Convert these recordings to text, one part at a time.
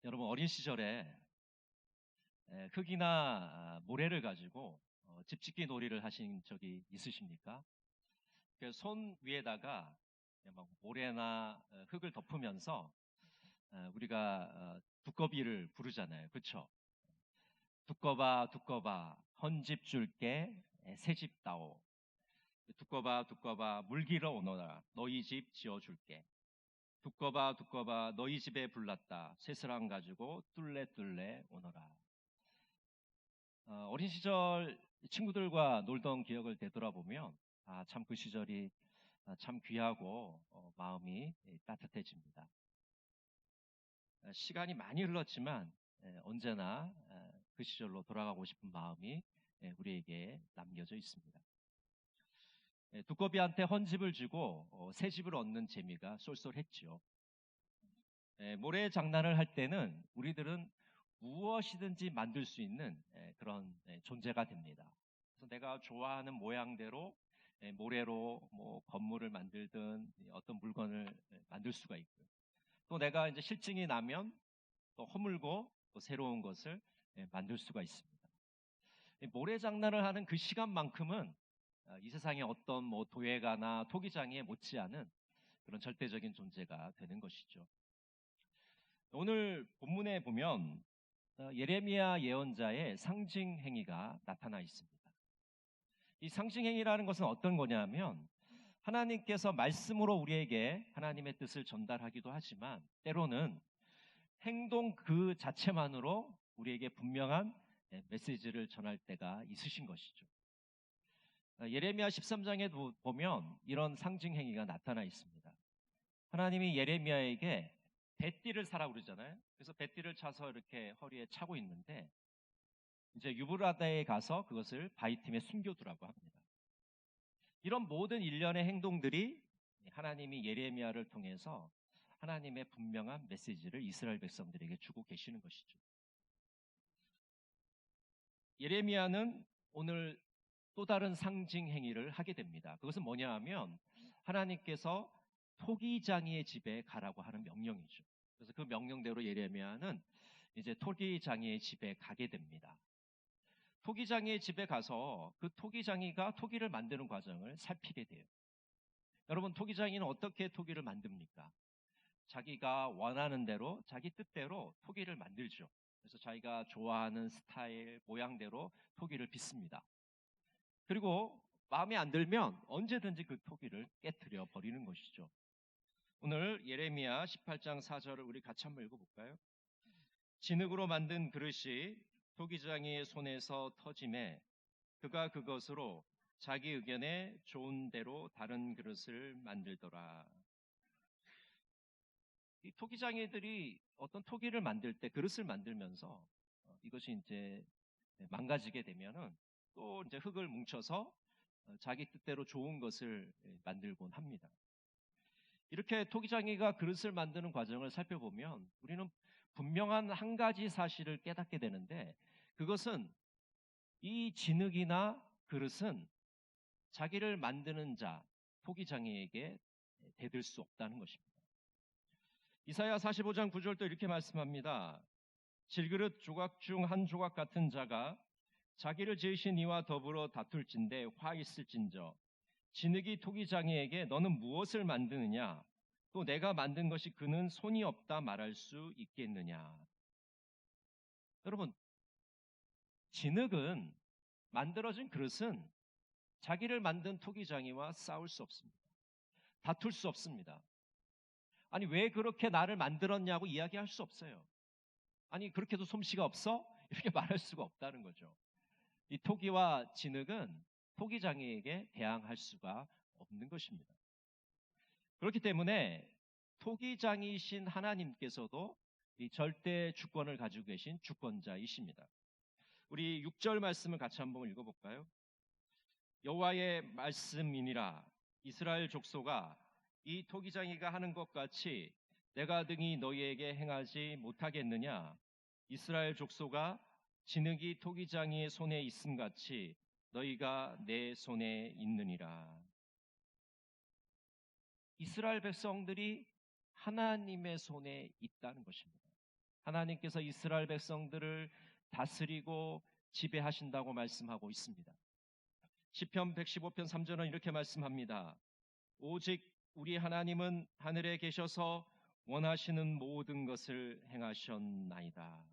여러분 어린 시절에 흙이나 모래를 가지고 집짓기 놀이를 하신 적이 있으십니까? 손 위에다가 막 모래나 흙을 덮으면서 우리가 두꺼비를 부르잖아요. 그렇죠? 두꺼봐 두꺼봐 헌집 줄게 새집 다오. 두꺼봐 두꺼봐 물기러 오너라 너희 집 지어줄게. 두꺼봐 두꺼봐 너희 집에 불났다 쇠스랑 가지고 뚫레 오너라. 어린 시절 친구들과 놀던 기억을 되돌아보면 참 그 시절이 참 귀하고 마음이 따뜻해집니다. 시간이 많이 흘렀지만 언제나 그 시절로 돌아가고 싶은 마음이 우리에게 남겨져 있습니다. 두꺼비한테 헌집을 주고 새 집을 얻는 재미가 쏠쏠했지요. 모래 장난을 할 때는 우리들은 무엇이든지 만들 수 있는 그런 존재가 됩니다. 그래서 내가 좋아하는 모양대로 모래로 뭐 건물을 만들든 어떤 물건을 만들 수가 있고요. 또 내가 이제 실증이 나면 또 허물고 또 새로운 것을 만들 수가 있습니다. 모래 장난을 하는 그 시간만큼은 이 세상의 어떤 뭐 도예가나 토기장에 못지않은 그런 절대적인 존재가 되는 것이죠. 오늘 본문에 보면 예레미야 예언자의 상징 행위가 나타나 있습니다. 이 상징 행위라는 것은 어떤 거냐면 하나님께서 말씀으로 우리에게 하나님의 뜻을 전달하기도 하지만 때로는 행동 그 자체만으로 우리에게 분명한 메시지를 전할 때가 있으신 것이죠. 예레미야 13장에 보면 이런 상징 행위가 나타나 있습니다. 하나님이 예레미야에게 배띠를 사라고 그러잖아요. 그래서 배띠를 차서 이렇게 허리에 차고 있는데 이제 유브라다에 가서 그것을 바위틈에 숨겨두라고 합니다. 이런 모든 일련의 행동들이 하나님이 예레미야를 통해서 하나님의 분명한 메시지를 이스라엘 백성들에게 주고 계시는 것이죠. 예레미야는 오늘 또 다른 상징 행위를 하게 됩니다. 그것은 뭐냐 하면 하나님께서 토기장이의 집에 가라고 하는 명령이죠. 그래서 그 명령대로 예레미야는 이제 토기장이의 집에 가게 됩니다. 토기장이의 집에 가서 그 토기장이가 토기를 만드는 과정을 살피게 돼요. 여러분, 토기장이는 어떻게 토기를 만듭니까? 자기가 원하는 대로 자기 뜻대로 토기를 만들죠. 그래서 자기가 좋아하는 스타일, 모양대로 토기를 빚습니다. 그리고 마음에 안 들면 언제든지 그 토기를 깨트려 버리는 것이죠. 오늘 예레미야 18장 4절을 우리 같이 한번 읽어볼까요? 진흙으로 만든 그릇이 토기장이의 손에서 터짐에 그가 그것으로 자기 의견에 좋은 대로 다른 그릇을 만들더라. 이 토기장이들이 어떤 토기를 만들 때 그릇을 만들면서 이것이 이제 망가지게 되면은 또 이제 흙을 뭉쳐서 자기 뜻대로 좋은 것을 만들곤 합니다. 이렇게 토기장이가 그릇을 만드는 과정을 살펴보면 우리는 분명한 한 가지 사실을 깨닫게 되는데 그것은 이 진흙이나 그릇은 자기를 만드는 자, 토기장이에게 대들 수 없다는 것입니다. 이사야 45장 9절도 이렇게 말씀합니다. 질그릇 조각 중 한 조각 같은 자가 자기를 지으신 이와 더불어 다툴진대 화 있을진저 진흙이 토기장이에게 너는 무엇을 만드느냐 또 내가 만든 것이 그는 손이 없다 말할 수 있겠느냐. 여러분, 진흙은 만들어진 그릇은 자기를 만든 토기장이와 싸울 수 없습니다. 다툴 수 없습니다. 아니 왜 그렇게 나를 만들었냐고 이야기할 수 없어요. 아니 그렇게도 솜씨가 없어? 이렇게 말할 수가 없다는 거죠. 이 토기와 진흙은 토기장이에게 대항할 수가 없는 것입니다. 그렇기 때문에 토기장이신 하나님께서도 이 절대 주권을 가지고 계신 주권자이십니다. 우리 6절 말씀을 같이 한번 읽어볼까요? 여호와의 말씀이니라 이스라엘 족속아 이 토기장이가 하는 것 같이 내가 등이 너희에게 행하지 못하겠느냐. 이스라엘 족속아 진흙이 토기장이의 손에 있음같이 너희가 내 손에 있느니라. 이스라엘 백성들이 하나님의 손에 있다는 것입니다. 하나님께서 이스라엘 백성들을 다스리고 지배하신다고 말씀하고 있습니다. 시편 115편 3절은 이렇게 말씀합니다. 오직 우리 하나님은 하늘에 계셔서 원하시는 모든 것을 행하셨나이다.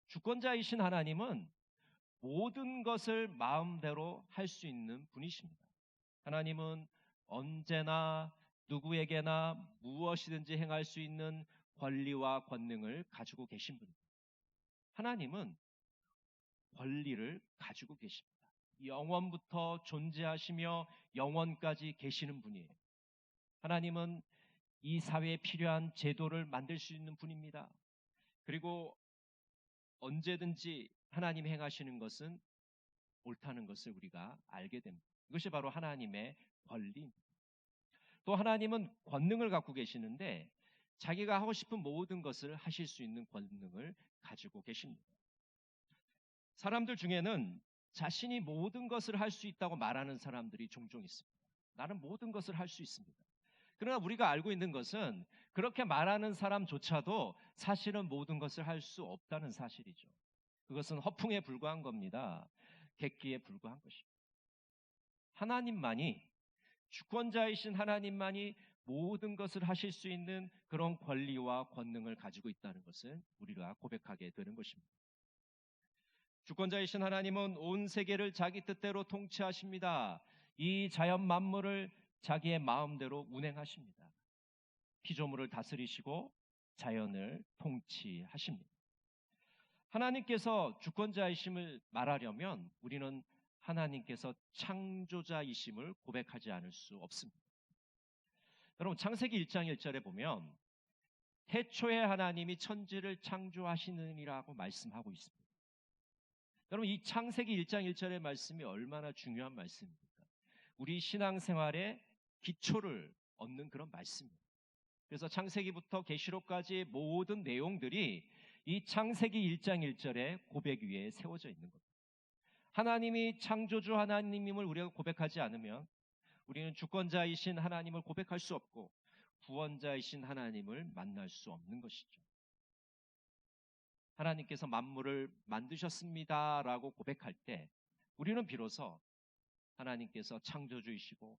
주권자이신 하나님은 모든 것을 마음대로 할 수 있는 분이십니다. 하나님은 언제나 누구에게나 무엇이든지 행할 수 있는 권리와 권능을 가지고 계신 분입니다. 하나님은 권리를 가지고 계십니다. 영원부터 존재하시며 영원까지 계시는 분이에요. 하나님은 이 사회에 필요한 제도를 만들 수 있는 분입니다. 그리고 언제든지 하나님이 행하시는 것은 옳다는 것을 우리가 알게 됩니다. 이것이 바로 하나님의 권리입니다. 또 하나님은 권능을 갖고 계시는데 자기가 하고 싶은 모든 것을 하실 수 있는 권능을 가지고 계십니다. 사람들 중에는 자신이 모든 것을 할 수 있다고 말하는 사람들이 종종 있습니다. 나는 모든 것을 할 수 있습니다. 그러나 우리가 알고 있는 것은 그렇게 말하는 사람조차도 사실은 모든 것을 할 수 없다는 사실이죠. 그것은 허풍에 불과한 겁니다. 객기에 불과한 것입니다. 하나님만이, 주권자이신 하나님만이 모든 것을 하실 수 있는 그런 권리와 권능을 가지고 있다는 것을 우리가 고백하게 되는 것입니다. 주권자이신 하나님은 온 세계를 자기 뜻대로 통치하십니다. 이 자연 만물을 자기의 마음대로 운행하십니다. 피조물을 다스리시고 자연을 통치하십니다. 하나님께서 주권자이심을 말하려면 우리는 하나님께서 창조자이심을 고백하지 않을 수 없습니다. 여러분, 창세기 1장 1절에 보면 태초에 하나님이 천지를 창조하시느니라고 말씀하고 있습니다. 여러분, 이 창세기 1장 1절의 말씀이 얼마나 중요한 말씀입니까? 우리 신앙생활의 기초를 얻는 그런 말씀입니다. 그래서 창세기부터 계시록까지의 모든 내용들이 이 창세기 1장 1절의 고백 위에 세워져 있는 겁니다. 하나님이 창조주 하나님임을 우리가 고백하지 않으면 우리는 주권자이신 하나님을 고백할 수 없고 구원자이신 하나님을 만날 수 없는 것이죠. 하나님께서 만물을 만드셨습니다 라고 고백할 때 우리는 비로소 하나님께서 창조주이시고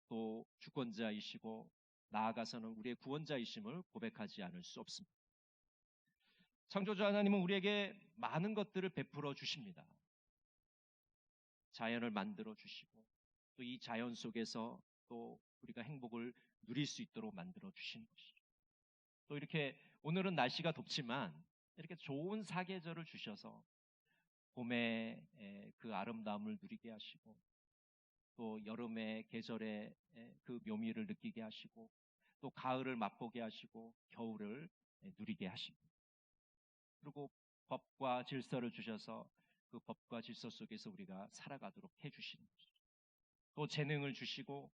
또 주권자이시고 나아가서는 우리의 구원자이심을 고백하지 않을 수 없습니다. 창조주 하나님은 우리에게 많은 것들을 베풀어 주십니다. 자연을 만들어 주시고 또 이 자연 속에서 또 우리가 행복을 누릴 수 있도록 만들어 주시는 것이죠. 또 이렇게 오늘은 날씨가 덥지만 이렇게 좋은 사계절을 주셔서 봄의 그 아름다움을 누리게 하시고 또 여름의 계절의 그 묘미를 느끼게 하시고 또 가을을 맛보게 하시고 겨울을 누리게 하십니다. 그리고 법과 질서를 주셔서 그 법과 질서 속에서 우리가 살아가도록 해주시는 것이죠. 또 재능을 주시고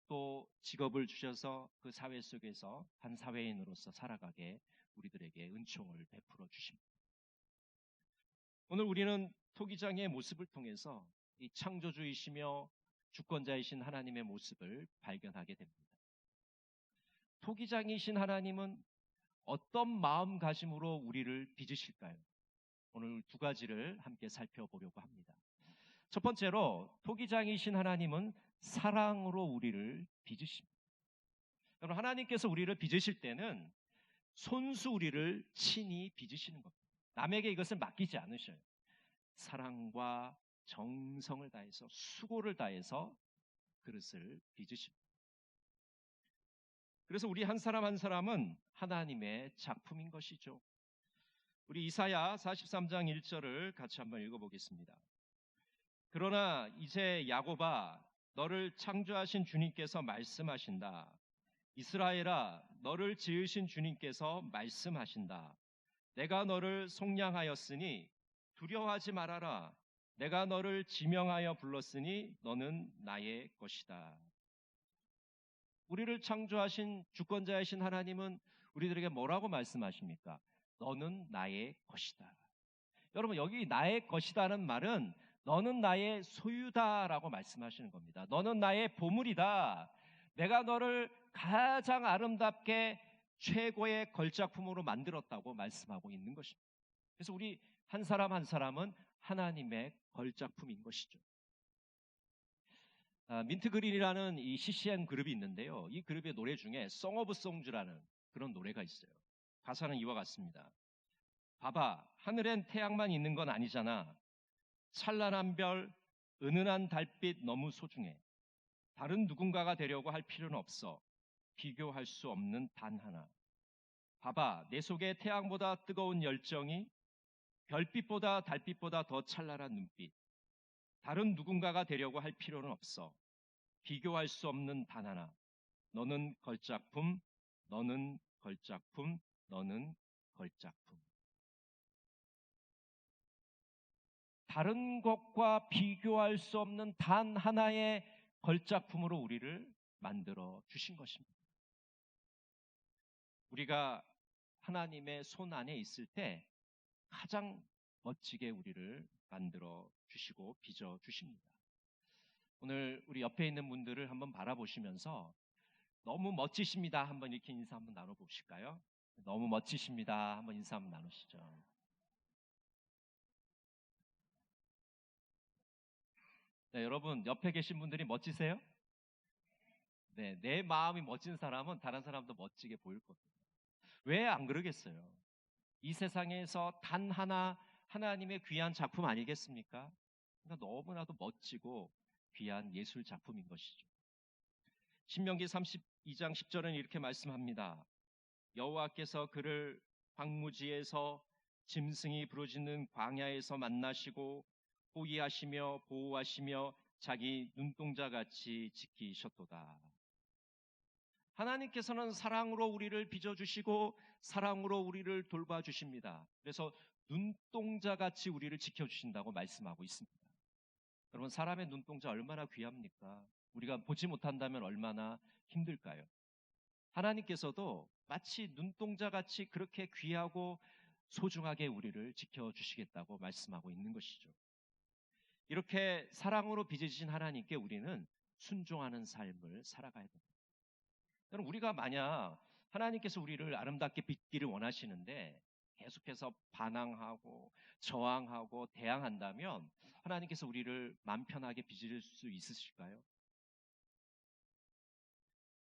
또 직업을 주셔서 그 사회 속에서 한 사회인으로서 살아가게 우리들에게 은총을 베풀어 주십니다. 오늘 우리는 토기장의 모습을 통해서 이 창조주이시며 주권자이신 하나님의 모습을 발견하게 됩니다. 토기장이신 하나님은 어떤 마음가짐으로 우리를 빚으실까요? 오늘 두 가지를 함께 살펴보려고 합니다. 첫 번째로 토기장이신 하나님은 사랑으로 우리를 빚으십니다. 여러분, 하나님께서 우리를 빚으실 때는 손수 우리를 친히 빚으시는 겁니다. 남에게 이것을 맡기지 않으셔요. 사랑과 정성을 다해서 수고를 다해서 그릇을 빚으십니다. 그래서 우리 한 사람 한 사람은 하나님의 작품인 것이죠. 우리 이사야 43장 1절을 같이 한번 읽어보겠습니다. 그러나 이제 야곱아, 너를 창조하신 주님께서 말씀하신다. 이스라엘아, 너를 지으신 주님께서 말씀하신다. 내가 너를 속량하였으니 두려워하지 말아라. 내가 너를 지명하여 불렀으니 너는 나의 것이다. 우리를 창조하신 주권자이신 하나님은 우리들에게 뭐라고 말씀하십니까? 너는 나의 것이다. 여러분, 여기 나의 것이다는 말은 너는 나의 소유다라고 말씀하시는 겁니다. 너는 나의 보물이다. 내가 너를 가장 아름답게 최고의 걸작품으로 만들었다고 말씀하고 있는 것입니다. 그래서 우리 한 사람 한 사람은 하나님의 걸작품인 것이죠. 민트 그린이라는 이 CCM 그룹이 있는데요. 이 그룹의 노래 중에 Song of Songs라는 그런 노래가 있어요. 가사는 이와 같습니다. 봐봐, 하늘엔 태양만 있는 건 아니잖아. 찬란한 별, 은은한 달빛 너무 소중해. 다른 누군가가 되려고 할 필요는 없어. 비교할 수 없는 단 하나. 봐봐, 내 속에 태양보다 뜨거운 열정이, 별빛보다 달빛보다 더 찬란한 눈빛. 다른 누군가가 되려고 할 필요는 없어. 비교할 수 없는 단 하나. 너는 걸작품, 너는 걸작품, 너는 걸작품. 다른 것과 비교할 수 없는 단 하나의 걸작품으로 우리를 만들어 주신 것입니다. 우리가 하나님의 손 안에 있을 때 가장 멋지게 우리를 만들어 주시고 빚어 주십니다. 오늘 우리 옆에 있는 분들을 한번 바라보시면서 너무 멋지십니다. 한번 이렇게 인사 한번 나눠보실까요? 너무 멋지십니다. 한번 인사 한번 나누시죠. 네, 여러분 옆에 계신 분들이 멋지세요? 네, 내 마음이 멋진 사람은 다른 사람도 멋지게 보일 겁니다. 왜 안 그러겠어요? 이 세상에서 단 하나 하나님의 귀한 작품 아니겠습니까? 그러니까 너무나도 멋지고 귀한 예술 작품인 것이죠. 신명기 32장 10절은 이렇게 말씀합니다. 여호와께서 그를 황무지에서 짐승이 부르짖는 광야에서 만나시고 호위하시며 보호하시며 자기 눈동자같이 지키셨도다. 하나님께서는 사랑으로 우리를 빚어주시고 사랑으로 우리를 돌봐주십니다. 그래서 눈동자같이 우리를 지켜주신다고 말씀하고 있습니다. 여러분, 사람의 눈동자 얼마나 귀합니까? 우리가 보지 못한다면 얼마나 힘들까요? 하나님께서도 마치 눈동자같이 그렇게 귀하고 소중하게 우리를 지켜주시겠다고 말씀하고 있는 것이죠. 이렇게 사랑으로 빚으신 하나님께 우리는 순종하는 삶을 살아가야 됩니다. 여러분, 우리가 만약 하나님께서 우리를 아름답게 빚기를 원하시는데 계속해서 반항하고 저항하고 대항한다면 하나님께서 우리를 마음 편하게 빚을 수 있으실까요?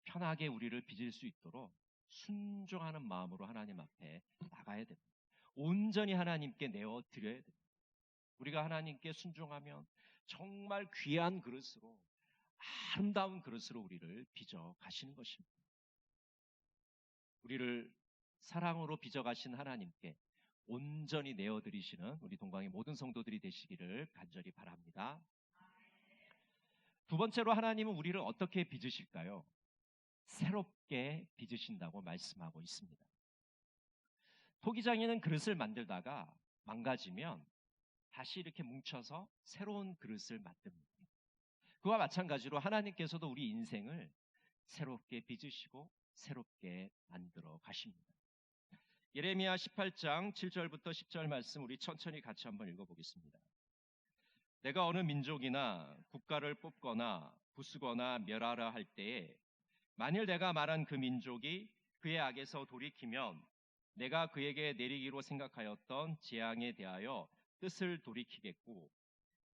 편하게 우리를 빚을 수 있도록 순종하는 마음으로 하나님 앞에 나가야 됩니다. 온전히 하나님께 내어드려야 됩니다. 우리가 하나님께 순종하면 정말 귀한 그릇으로, 아름다운 그릇으로 우리를 빚어 가시는 것입니다. 우리를 사랑으로 빚어 가신 하나님께 온전히 내어드리시는 우리 동광의 모든 성도들이 되시기를 간절히 바랍니다. 두 번째로 하나님은 우리를 어떻게 빚으실까요? 새롭게 빚으신다고 말씀하고 있습니다. 토기장에는 그릇을 만들다가 망가지면 다시 이렇게 뭉쳐서 새로운 그릇을 만듭니다. 그와 마찬가지로 하나님께서도 우리 인생을 새롭게 빚으시고 새롭게 만들어 가십니다. 예레미야 18장 7절부터 10절 말씀 우리 천천히 같이 한번 읽어보겠습니다. 내가 어느 민족이나 국가를 뽑거나 부수거나 멸하라 할 때에 만일 내가 말한 그 민족이 그의 악에서 돌이키면 내가 그에게 내리기로 생각하였던 재앙에 대하여 뜻을 돌이키겠고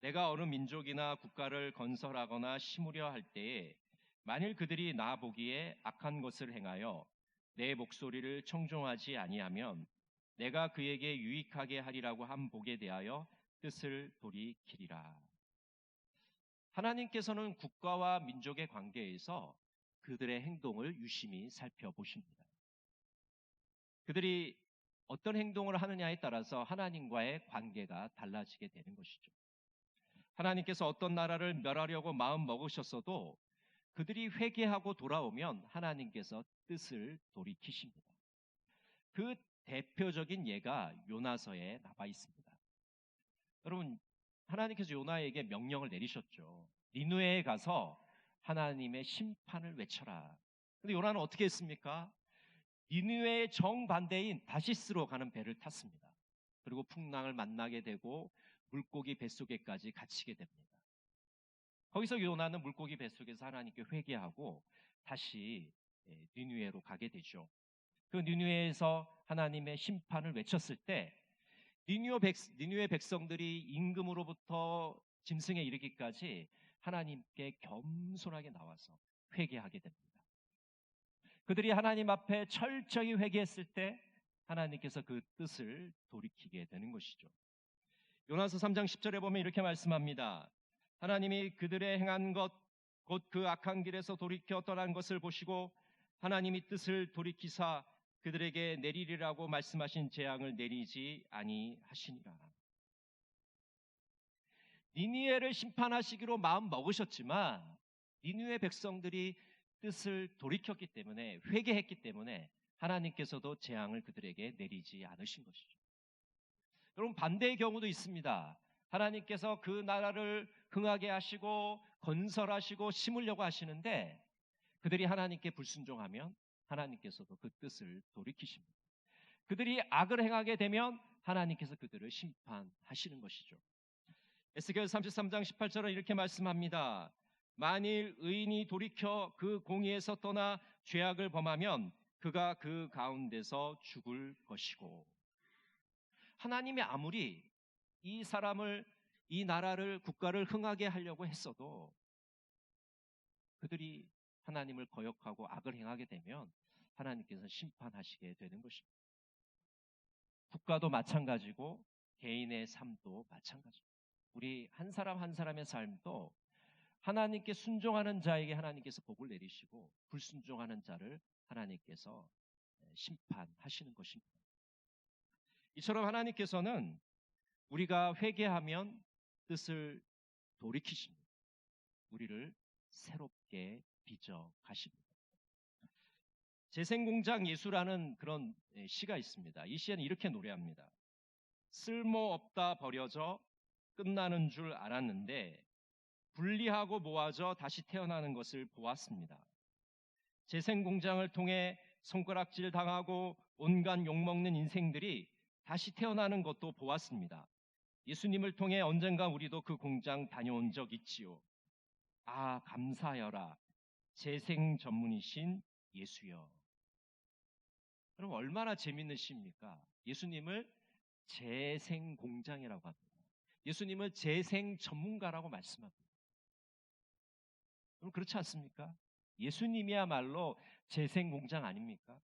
내가 어느 민족이나 국가를 건설하거나 심으려 할 때에 만일 그들이 나 보기에 악한 것을 행하여 내 목소리를 청종하지 아니하면 내가 그에게 유익하게 하리라고 한 복에 대하여 뜻을 돌이키리라. 하나님께서는 국가와 민족의 관계에서 그들의 행동을 유심히 살펴보십니다. 그들이 어떤 행동을 하느냐에 따라서 하나님과의 관계가 달라지게 되는 것이죠. 하나님께서 어떤 나라를 멸하려고 마음 먹으셨어도 그들이 회개하고 돌아오면 하나님께서 뜻을 돌이키십니다. 그 대표적인 예가 요나서에 나와 있습니다. 여러분, 하나님께서 요나에게 명령을 내리셨죠. 니느웨에 가서 하나님의 심판을 외쳐라. 근데 요나는 어떻게 했습니까? 니느웨의 정반대인 다시스로 가는 배를 탔습니다. 그리고 풍랑을 만나게 되고 물고기 뱃속에까지 갇히게 됩니다. 거기서 요나는 물고기 뱃속에서 하나님께 회개하고 다시 니느웨로 가게 되죠. 그 니느웨에서 하나님의 심판을 외쳤을 때 니느웨 백성들이 임금으로부터 짐승에 이르기까지 하나님께 겸손하게 나와서 회개하게 됩니다. 그들이 하나님 앞에 철저히 회개했을 때 하나님께서 그 뜻을 돌이키게 되는 것이죠. 요나서 3장 10절에 보면 이렇게 말씀합니다. 하나님이 그들의 행한 것 곧 그 악한 길에서 돌이켜 떠난 것을 보시고 하나님이 뜻을 돌이키사 그들에게 내리리라고 말씀하신 재앙을 내리지 아니하시니라. 니느웨를 심판하시기로 마음 먹으셨지만 니느웨 백성들이 뜻을 돌이켰기 때문에, 회개했기 때문에 하나님께서도 재앙을 그들에게 내리지 않으신 것이죠. 여러분, 반대의 경우도 있습니다. 하나님께서 그 나라를 흥하게 하시고 건설하시고 심으려고 하시는데 그들이 하나님께 불순종하면 하나님께서도 그 뜻을 돌이키십니다. 그들이 악을 행하게 되면 하나님께서 그들을 심판하시는 것이죠. 에스겔 33장 18절은 이렇게 말씀합니다. 만일 의인이 돌이켜 그 공의에서 떠나 죄악을 범하면 그가 그 가운데서 죽을 것이고, 하나님이 아무리 이 사람을, 이 나라를, 국가를 흥하게 하려고 했어도 그들이 하나님을 거역하고 악을 행하게 되면 하나님께서 심판하시게 되는 것입니다. 국가도 마찬가지고 개인의 삶도 마찬가지입니다. 우리 한 사람 한 사람의 삶도 하나님께 순종하는 자에게 하나님께서 복을 내리시고 불순종하는 자를 하나님께서 심판하시는 것입니다. 이처럼 하나님께서는 우리가 회개하면 뜻을 돌이키십니다. 우리를 새롭게 빚어 가십니다. 재생공장 예수라는 그런 시가 있습니다. 이 시에는 이렇게 노래합니다. 쓸모없다 버려져 끝나는 줄 알았는데 분리하고 모아져 다시 태어나는 것을 보았습니다. 재생공장을 통해 손가락질 당하고 온갖 욕먹는 인생들이 다시 태어나는 것도 보았습니다. 예수님을 통해 언젠가 우리도 그 공장 다녀온 적 있지요. 아, 감사여라. 재생 전문이신 예수여. 그럼 얼마나 재밌는 시입니까? 예수님을 재생 공장이라고 합니다. 예수님을 재생 전문가라고 말씀합니다. 그럼 그렇지 않습니까? 예수님이야말로 재생 공장 아닙니까?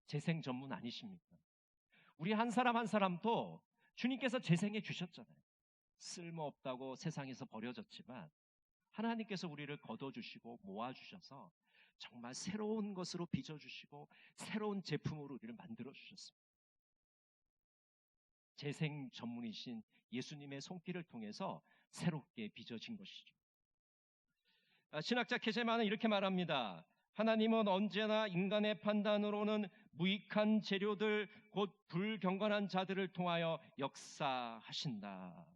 재생 전문 아니십니까? 우리 한 사람 한 사람도 주님께서 재생해 주셨잖아요. 쓸모없다고 세상에서 버려졌지만 하나님께서 우리를 거둬주시고 모아주셔서 정말 새로운 것으로 빚어주시고 새로운 제품으로 우리를 만들어주셨습니다. 재생 전문이신 예수님의 손길을 통해서 새롭게 빚어진 것이죠. 신학자 케제만은 이렇게 말합니다. 하나님은 언제나 인간의 판단으로는 무익한 재료들, 곧 불경건한 자들을 통하여 역사하신다.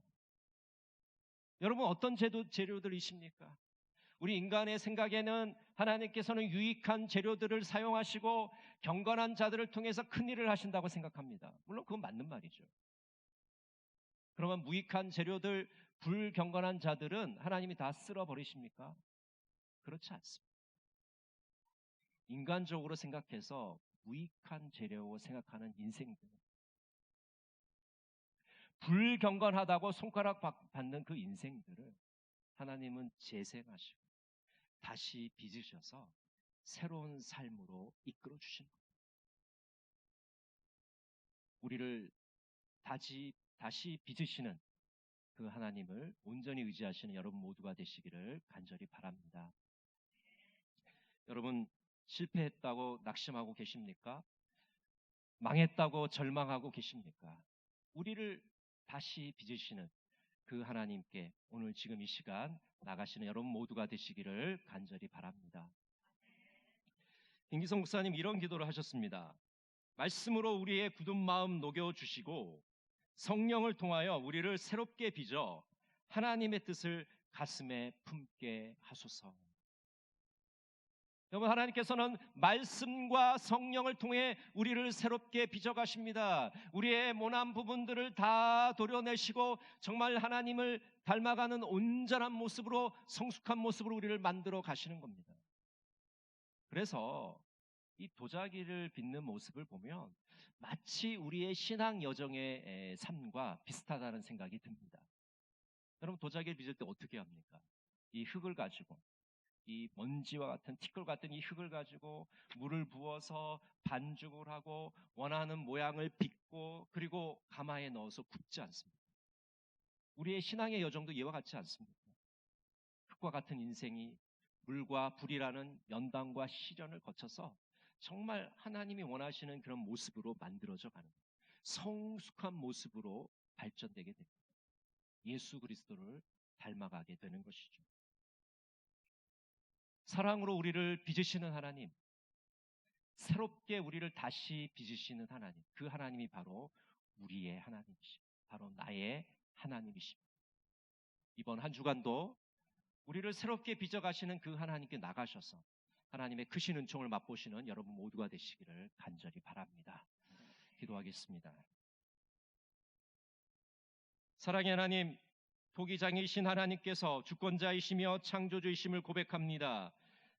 여러분, 어떤 재료들이십니까? 우리 인간의 생각에는 하나님께서는 유익한 재료들을 사용하시고 경건한 자들을 통해서 큰 일을 하신다고 생각합니다. 물론 그건 맞는 말이죠. 그러면 무익한 재료들, 불경건한 자들은 하나님이 다 쓸어버리십니까? 그렇지 않습니다. 인간적으로 생각해서 무익한 재료라고 생각하는 인생들, 불경건하다고 손가락 받는 그 인생들을 하나님은 재생하시고 다시 빚으셔서 새로운 삶으로 이끌어 주시는 겁니다. 우리를 다시 빚으시는 그 하나님을 온전히 의지하시는 여러분 모두가 되시기를 간절히 바랍니다. 여러분, 실패했다고 낙심하고 계십니까? 망했다고 절망하고 계십니까? 우리를 다시 빚으시는 그 하나님께 오늘 지금 이 시간 나가시는 여러분 모두가 되시기를 간절히 바랍니다. 김기성 목사님 이런 기도를 하셨습니다. 말씀으로 우리의 굳은 마음 녹여주시고 성령을 통하여 우리를 새롭게 빚어 하나님의 뜻을 가슴에 품게 하소서. 여러분, 하나님께서는 말씀과 성령을 통해 우리를 새롭게 빚어가십니다. 우리의 모난 부분들을 다 도려내시고 정말 하나님을 닮아가는 온전한 모습으로, 성숙한 모습으로 우리를 만들어 가시는 겁니다. 그래서 이 도자기를 빚는 모습을 보면 마치 우리의 신앙 여정의 삶과 비슷하다는 생각이 듭니다. 여러분, 도자기를 빚을 때 어떻게 합니까? 이 흙을 가지고, 이 먼지와 같은 티끌 같은 이 흙을 가지고 물을 부어서 반죽을 하고 원하는 모양을 빚고, 그리고 가마에 넣어서 굽지 않습니다. 우리의 신앙의 여정도 이와 같지 않습니까? 흙과 같은 인생이 물과 불이라는 연단과 시련을 거쳐서 정말 하나님이 원하시는 그런 모습으로 만들어져 가는 거예요. 성숙한 모습으로 발전되게 됩니다. 예수 그리스도를 닮아가게 되는 것이죠. 사랑으로 우리를 빚으시는 하나님, 새롭게 우리를 다시 빚으시는 하나님, 그 하나님이 바로 우리의 하나님이십니다. 바로 나의 하나님이십니다. 이번 한 주간도 우리를 새롭게 빚어가시는 그 하나님께 나가셔서 하나님의 크신 은총을 맛보시는 여러분 모두가 되시기를 간절히 바랍니다. 기도하겠습니다. 사랑의 하나님, 토기장이신 하나님께서 주권자이시며 창조주이심을 고백합니다.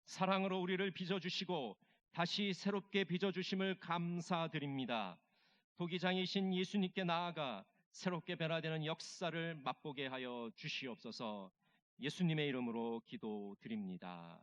사랑으로 우리를 빚어주시고 다시 새롭게 빚어주심을 감사드립니다. 토기장이신 예수님께 나아가 새롭게 변화되는 역사를 맛보게 하여 주시옵소서. 예수님의 이름으로 기도드립니다.